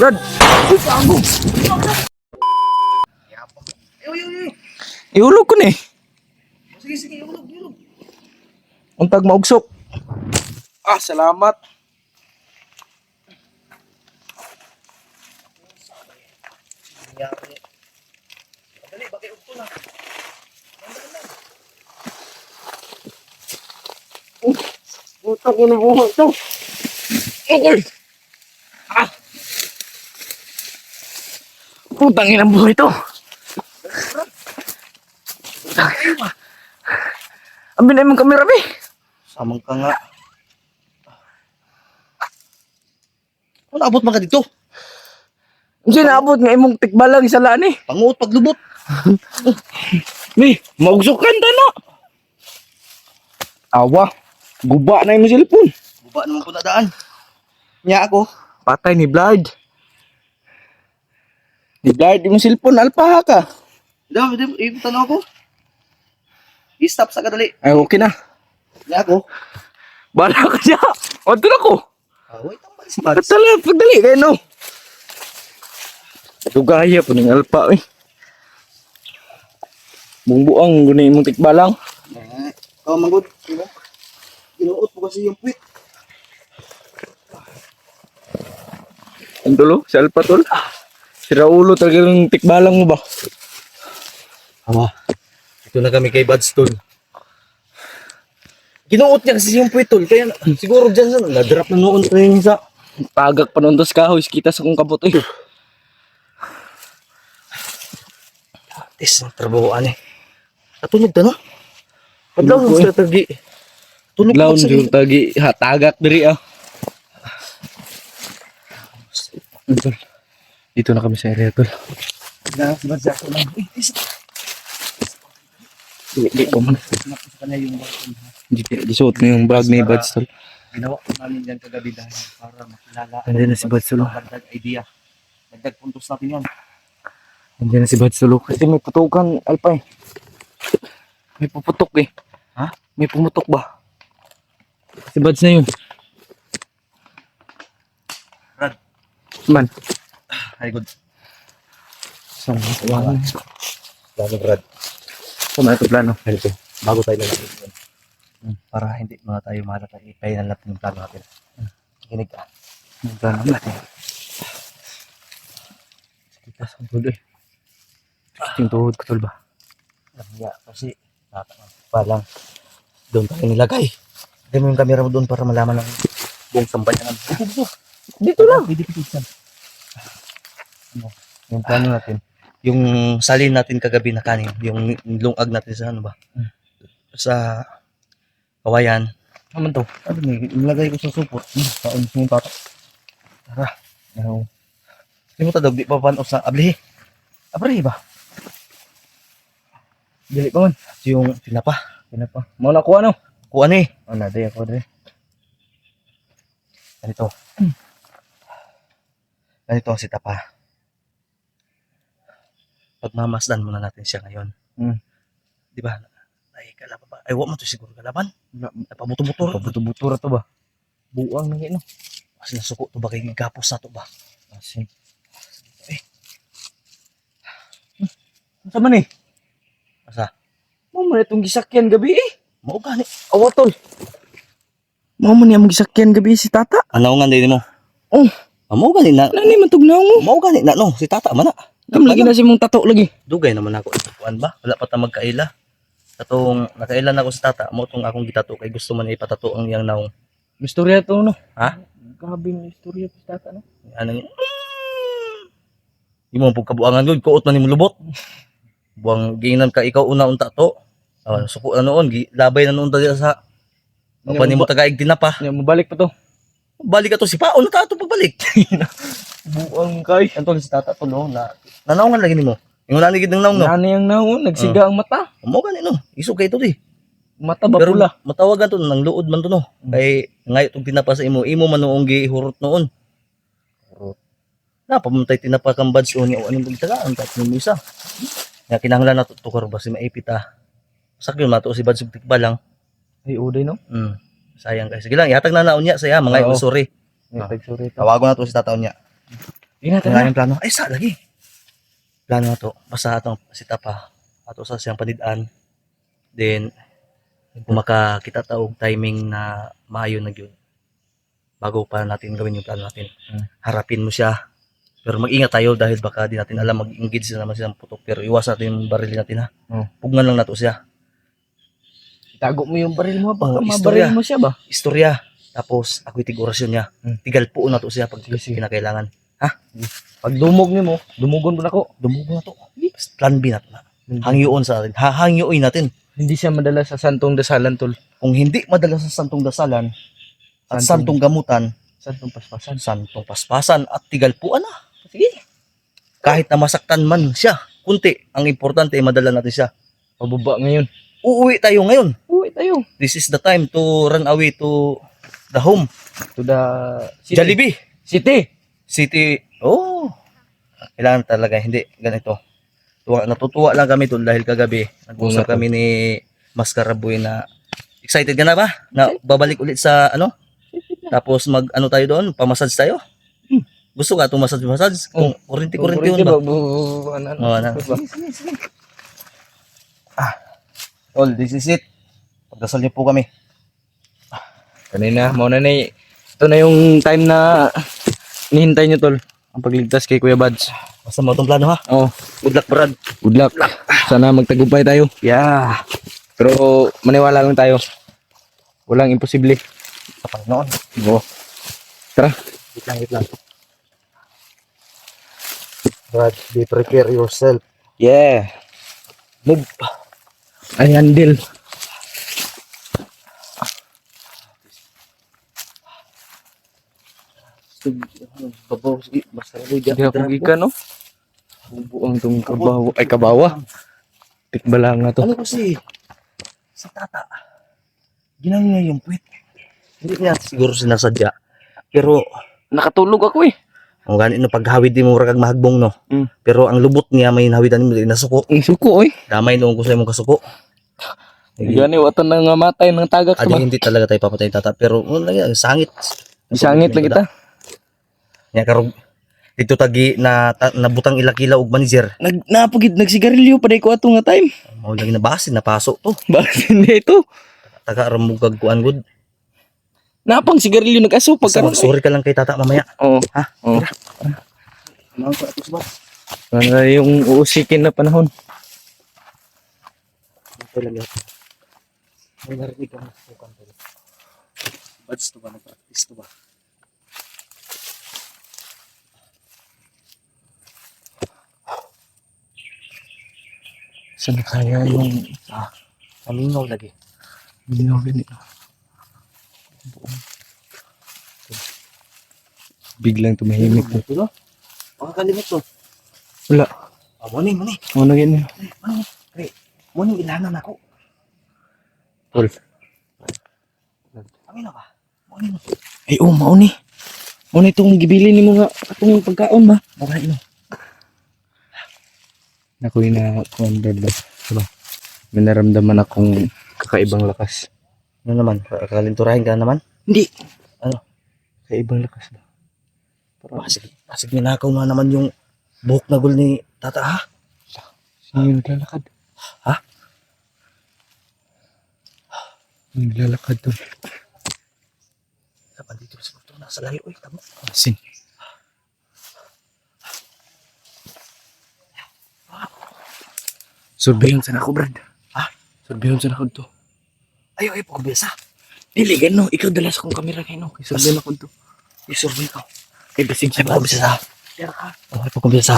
Brad. Uy, gago. Iulog ko ni. Sige, ulog. Untag maugsok. Ah, salamat. Dali, bakit ugto na? Puta ko na buhay to. Okay. Ah. Putang inang buhay to. Abi na yung kamera, be. Samang ka nga. Ano abot man ka dito? Hindi naabot nga imong tikbalang sa laan eh. Panguot paglubot. Be, maugsukan ta na. Awa, guba na yung cellphone. Buba naman po na daan. Nya ako. Patay ni Blard. Ni Blard yung cellphone, alpaha ka. Dami, ibutan ako. I-stop sa kadali. Ay, okay na. Nya ako. Bala ka siya. Oto na ko. Wait, ang balis balis. Katala, pagdali kayo no. Dugaya po ng alpa eh. Bungbuang, gunay mong tikbalang. Ikaw manggod. Inuot po kasi yung puwit. Ang tulo, si alpa tol. Si Raulo talaga ng tikbalang mo ba? Awa. Ito na kami kay Badstone. Ginuot niya kasi yung puwit tol. Kaya siguro dyan sa na-drop na noon tayo sa... Pagak pa nun dos kahoy, kita sa kong kabot eh. Tis, ang trabahoan eh. Natunog na no? Padlaw Tunog ko, sa tagi. Tunog Laon sa yung tagi, hatagak diri ah. Tol, dito na kami sa area tol. Nakasibad sa ako lang. Di ko man. Sinap ko sa kanya yung button. Di suot na yung bag ni Bads tol. Ginawa ko namin yan kagabi dahil para makilala. Nandiyan na si Bads tol. Dagdag idea. Dagdag puntos natin yan. Nandiyan na si Bads tol. Kasi may putukan, Alpay. May puputok eh. Ha? May pumutok ba? Si Bads na yun. Brad. Man. Ay good. Saan? Wala. Plano Brad. Saan ito plano? Ganito. Bago tayo lalapit. Para hindi mga tayo mahalata. Ipay na natin yung plano natin. Kinig ka. Ang plano natin. Kita sa tuloy. Yung tuhod ko tol ba? Kaya kasi pa lang. Doon tayo nilagay. Hindi mo yung camera mo doon para malaman ng buong sambayan. Dito lang. Pwede pitigsan. Ano? Yung plano natin. Yung salin natin kagabi na kanin. Yung lungag natin sa ano ba? Sa kawayan. Naman to. Ano nilagay ko sa supot. Kaon mo yung tatak. Tara. Ano? Hindi mo tadog. Di pa panos na ablihi. Ablihi ba? Dili pa man. Yung pinapa. Mau na kuha no? Kuha ni. Ano, day ako day. Ganito. Ganito ang sitapa. Pagmamasdan muna natin siya ngayon. Di ba? Ay, kalaban ba? Ay, wala mo to siguro kalaban. Napabuto-buto. Pabuto-buto ra to ba? Buang nang ino. Kasi nasuko to ba kay gapos na to ba? Asin. Sa man eh? Asa? Mo man itong gisakyan gabi eh. Mao gani. Awa tol. Mo man yung gisakyan gabi si tata. Anawngan din mo. Oh, Mao gani na. nani man tugnaw mo? Mao gani na no, si tata man na. Kam lagi na si mong tato lagi. Dugay naman ako kuan ba? Wala pa ta magkaila. Katong nakaila na ako sa tata, mo tong akong gitato kay gusto man ipatato ang iyang naong. Istorya to no. Ha? Grabe ng istorya si tata no. Ano yun? Di mo pagkabuangan yun, kuot man ni mo lubot. Buang ginan ka ikaw una unta to. Suko na noon, labay na noon dali sa papan mo tagaig tinapa. Nya mo balik pa to. Balik ka to si Paon na tato pagbalik. Buang kay. Anto si tata to no na nanawngan lagi nimo. Yung nanigid ng naong no. Nani ang naon nagsiga ang mata. Mo gani no. Iso kay to di. Mata ba Pero pula? matawagan to nang luod man to no. Kay ngayo tong tinapa sa imo man noong gihurot noon. Na pamuntay tinapa kang buds o niya ano bigtagaan tapos mo isa. Ya kinahanglan na tukar ba si maipita. Sakyo mato si buds tikba lang. Ay uday no. Sayang kay sige lang ihatag na naon niya saya mga Oo. sorry. May tagsurya to. Tawagon na to si tataon niya. Di na, Kung plano, ay sa lagi. Plano na to, basta atong sita pa. Ato sa siyang panidaan. Then, kung makakita taog timing na maayo na yun, bago pa natin gawin yung plano natin. Harapin mo siya. Pero mag-ingat tayo dahil baka di natin alam mag-engage na naman silang putok. Pero iwas natin yung baril natin ha. Pugnan lang nato siya. Itago mo yung baril mo, baka istorya. mabaril mo siya ba? Istorya. Tapos, ako'y tig-orasyon niya. Tigal po na to siya pag Sige. kinakailangan. Pag dumog ni mo, dumugon mo na ko. Dumugo na to. Plan B na to na. Hangyoon sa atin. Hahangyoin natin. Hindi siya madala sa santong dasalan, tol. Kung hindi madala sa santong dasalan at Santong- santong gamutan, Santong paspasan. santong paspasan at tigalpuan na. Sige. Kahit na masaktan man siya, kunti, ang importante ay madala natin siya. Pababa ngayon. Uuwi tayo ngayon. Uwi tayo. This is the time to run away to the home. To the city. Jollibee. City. Oh. Kailangan talaga, hindi ganito. Natutuwa lang kami tol dahil kagabi nag-usap kami ni Mascaraboy na excited ka na ba? Na babalik ulit sa ano? Tapos ano tayo doon? Pamassage tayo? Gusto ka itong massage? Kung kurente yun ba? Tol, this is it. Pagdasal niyo po kami. Kanina, mauna na ito na yung time na hinihintay nyo, tol. Ang pagligtas kay Kuya Bads. Basta mo itong plano ha. Oh, Good luck, Brad. good luck. Sana magtagumpay tayo. Yeah. Pero maniwala lang tayo. Walang imposible. Sa Panginoon. Oo. Tara. Wait lang. Brad, be prepare yourself. Yeah. Move. I handle. Babaw, sige. Basta rin. Hindi ako gikan, no? Bubuang itong kabawa. Ay, kabawa. Tikbala nga to. Ano kasi, si tata, ginawa niya yung puwit. Hindi niya siguro sinasadya. Pero, Nakatulog ako eh. ang ganit no, paghawid di mo kag mahagbong no. Mm. Pero ang lubot niya may nahawidan mo nasuko. Ang suko eh. Damay noong ko sa imong kasuko. Gani, watan na nga matay ng tagak Adi ba? hindi talaga tayo papatay tata. Pero, sangit. Isangit lang kita. Nya karog dito tagi na nabutang ilakila og manager. Napugid, nagsigarilyo pa day ko ato nga time. Mao lagi na basin napaso to. Bakit hindi ito? Taga ramugag kuan gud. Napang sigarilyo nag-aso pagkaroon. Sorry ka lang kay tata mamaya. Oo. Ha? Oo. Ano ka ato sa Ano yung uusikin na panahon. talaga. May narinig ka na sukan talaga. Bads to ba? Nag-practice to ba? Saan kaya yung Mamingaw lagi. mingaw ganito? Biglang tumahimik po. Ito? Makakalimot to. Wala. Muni. Ano ganyan? Muni, ilanan ako. Tol. Kami na ba? Muni mo. Ay, mauni. Mauni itong gibili ni mo nga itong pagkaon ba? Maray mo. Ako'y na wonder ba? Diba? May naramdaman akong kakaibang lakas. Ano naman? Kalinturahin ka naman? Hindi. Ano? Kakaibang lakas ba? Pasig ninakaw na naman yung buhok na gul ni tata ha? Sino yung naglalakad? Ha? Yung naglalakad to. Kapan dito sa doktor nasa layo. Uy, tamo. Asin. Surveillance na ako, Brad. Ha? Surveillance na ako to. Ayaw, pagkabisa. Dili, gano. Ikaw dala sa kong kamera kayo, no? Surveillance ako to. I-survey ko. Kay basing Ay, sa pagkabisa sa. Ay, pagkabisa sa.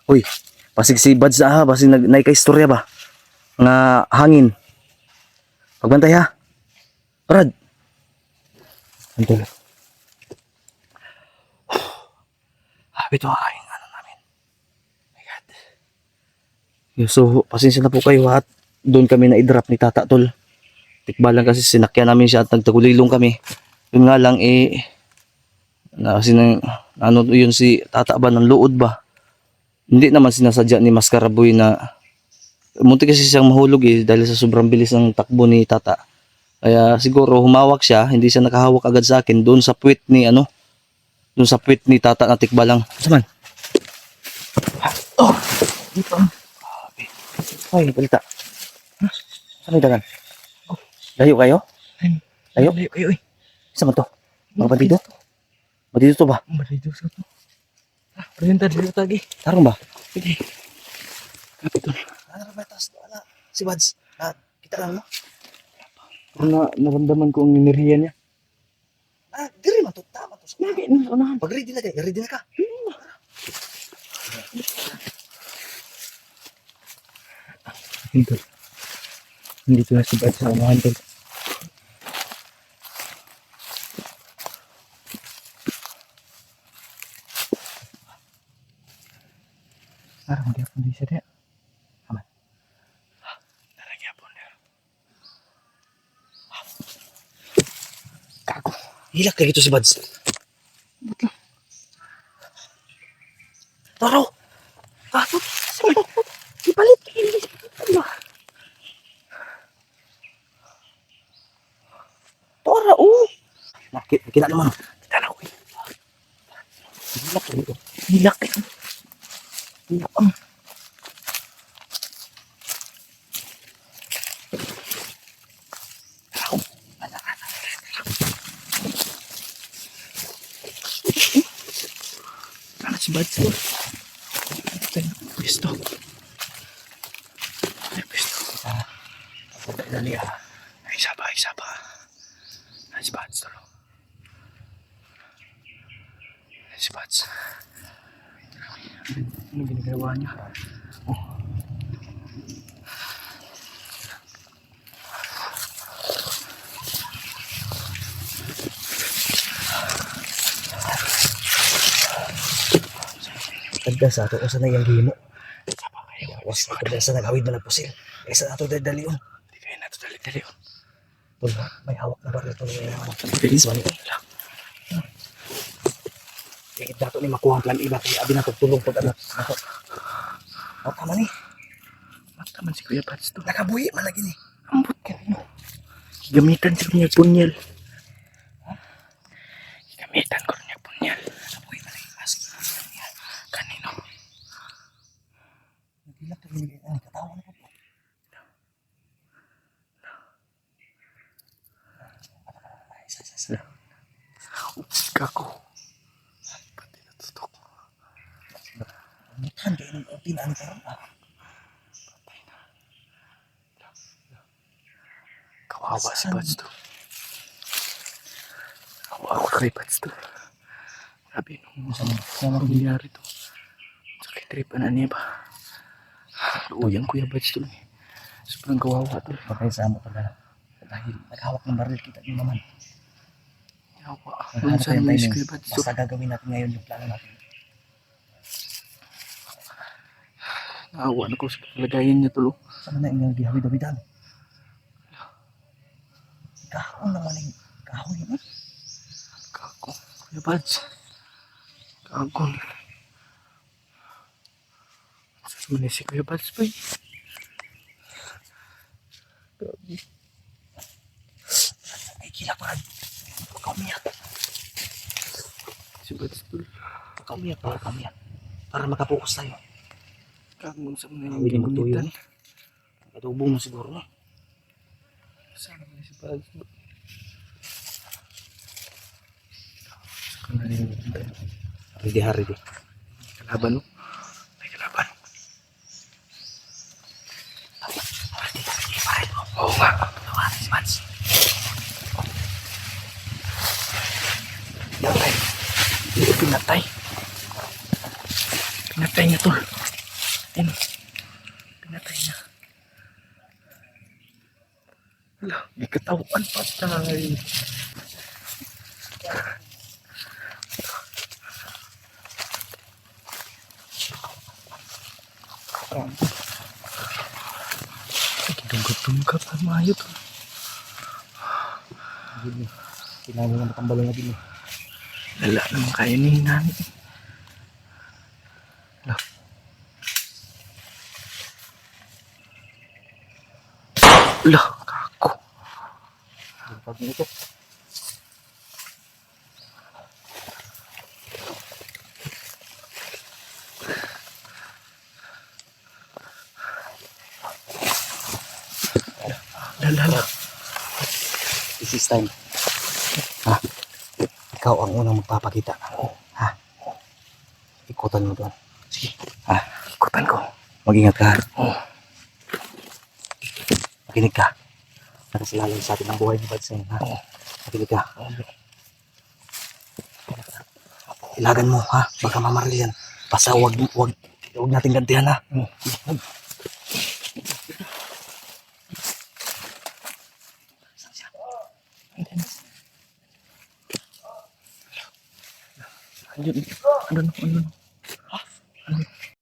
Uy, pasig si Bads na ha. Pasig naika-istorya ba? Nga hangin. Pagbantay ha. Brad. Antol. Habi to hangin. Ano namin. My God. So, pasensya na po kayo at doon kami na i-drop ni Tata Tol. Tikbalan kasi sinakyan namin siya at nagtagulilong kami. Yun nga lang kasi ano yun si Tata ba ng luod ba? Hindi naman sinasadya ni Mascaraboy na munti kasi siyang mahulog dahil sa sobrang bilis ng takbo ni Tata. Kaya siguro humawak siya, hindi siya nakahawak agad sa akin doon sa puwit ni Doon sa puwit ni tata na tikbalang. Saman? Oh, dito. Ay, balita. Saan may dagan? Layo kayo? Layo kayo eh. Saan man to? Mga bandido? Bandido to ba? Bandido sa to. Oriental dito tagi. Tarong ba? Sige. Kapitol. Ano ba taas to? Ano? Si Bads. Kita lang mo? Pero naramdaman ko ang enerhiya niya. Diri man to. Tama to. Lagi na unahan. Pag ready na kayo. Ready na ka. Tol. Nandito na si Bad sa unahan, tol. Parang di ako di siya dia. Aman. Narang yapon dia. Kago. Hilak kayo ito si Bads. Taro! Ipalit. Tora! Oh! Kita naman. Kita na ko eh. Hilak kayo ito. Hilak eh. Hilak ang. Ano si Bads to? Pisto. Ay, pisto. Dali ah. Isa pa. Ay, si Bads to. Ay, si Bads. Ano ginagawa niya? Oh. Tagda sa ato. Kung na yung gimo. Sapa kayo. Was tagda sa nagawid na nagpusil. Kaysa nato dali yun. Hindi kayo nato dali-dali. Tula, may hawak na baril ito niya naman. Bilis man ito. Yung dato ni makuha ang plan iba. Kaya abi na tulong pag ano. O tama ni. Mata man si Kuya Bads to. Nakabuhi man lagi ni. Ambot ka no. Gamitan sa kanya punyal. Gamitan ko niya punyal. Nakabuhi man lagi. Mas. Kanino? Nagilak ka gini. Ano katawa na po. Kako. Pati natutok. Mutan kayo ng pinaan karon. Patay na. Kawawa si Bads to. Kawawa kay Bads to. Sabi nung Sana nangyari to. Sakit tripan na niya ba? Uyang Kuya Bads to. Sobrang kawawa to. bakay sa amo pala. Dahil naghawak ng baril kita ni naman. Kawawa. Ano Unsa naman si Kuya Bads to? Basta gagawin natin ngayon yung plano natin. Naawa na ko sa kalagayan niya tulo. Sana na inyong gihawid-hawidan. Kahon naman yung kahoy mo. Kako. Kuya Bads. Kako. Saan man si Kuya Bads pa eh? Ay, kila pa. Pagkaumiyak. Si Bads tulo. Pagkaumiyak. Para makapokus tayo. Kako sa mga Hindi yung magtuyo. gamitan. Katubo mo siguro no. Saan man si Bads to? Saan na yung gamitan? Hari di. Kalaban no? May kalaban. Oo nga. Tawarin si Mads. Pinatay. Hindi pinatay. Pinatay niya tol. Ayun. Pinatay niya. Wala. Di katawan patay. Dungkap ang mayo tol. Kailangan mo matambalo na din. Lala naman kaya ni namin. Lah, kako. Pag ito. Hala. This is time. Ha? Ikaw ang unang magpapakita. Ha? Ikutan mo doon. Sige. Ha? Ikutan ko. Mag-ingat ka. Oh. Makinig ka. Para sa lalong sa atin ang buhay ni Bads na yun, ha? Oo. Makinig ka. Oh, bro. Ilagan mo, ha? Baka mamaril yan. Basta wag natin gantihan, ha? Oh. Andun. Andun.